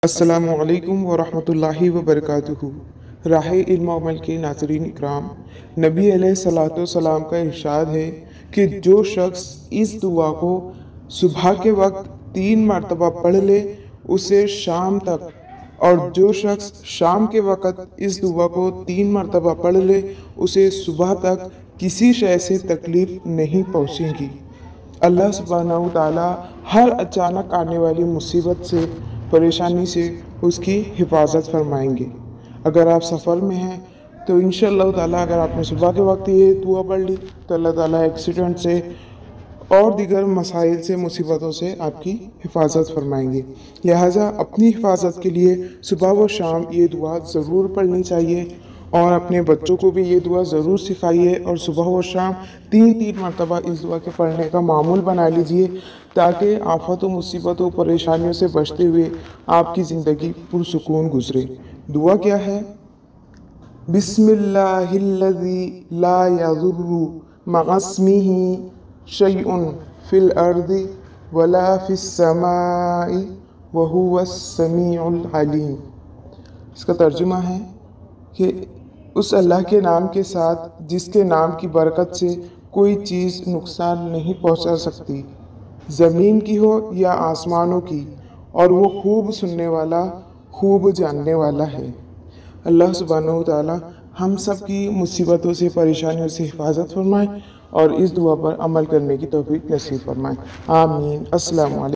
السلام علیکم ورحمۃ اللہ وبرکاتہ۔ راہ علم و عمل کے ناظرین اکرام، نبی علیہ الصلوۃ والسلام کا ارشاد ہے کہ جو شخص اس دعا کو صبح کے وقت 3 مرتبہ پڑھ لے اسے شام تک، اور جو شخص شام کے وقت اس دعا کو 3 مرتبہ پڑھ لے اسے صبح تک کسی شے سے تکلیف نہیں پہنچے گی۔ اللہ سبحانہ و تعالیٰ ہر اچانک آنے والی مصیبت سے، پریشانی سے اس کی حفاظت فرمائیں گے۔ اگر آپ سفر میں ہیں تو انشاءاللہ تعالیٰ اگر آپ نے صبح کے وقت یہ دعا پڑھ لی تو اللہ تعالیٰ ایکسیڈنٹ سے اور دیگر مسائل سے، مصیبتوں سے آپ کی حفاظت فرمائیں گے۔ لہٰذا اپنی حفاظت کے لیے صبح و شام یہ دعا ضرور پڑھنی چاہیے، اور اپنے بچوں کو بھی یہ دعا ضرور سکھائیے، اور صبح و شام 3 مرتبہ اس دعا کے پڑھنے کا معمول بنا لیجئے، تاکہ آفات و مصیبتوں و پریشانیوں سے بچتے ہوئے آپ کی زندگی پرسکون گزرے۔ دعا کیا ہے؟ بسم اللہ الذی لا یضر مع اسمہ شیء فی الارض ولا فی السماء وہو السمیع العلیم۔ اس کا ترجمہ ہے کہ اس اللہ کے نام کے ساتھ جس کے نام کی برکت سے کوئی چیز نقصان نہیں پہنچا سکتی، زمین کی ہو یا آسمانوں کی، اور وہ خوب سننے والا، خوب جاننے والا ہے۔ اللہ سبحانہ و تعالیٰ ہم سب کی مصیبتوں سے، پریشانیوں سے حفاظت فرمائے، اور اس دعا پر عمل کرنے کی توفیق نصیب فرمائے۔ آمین۔ السلام علیکم۔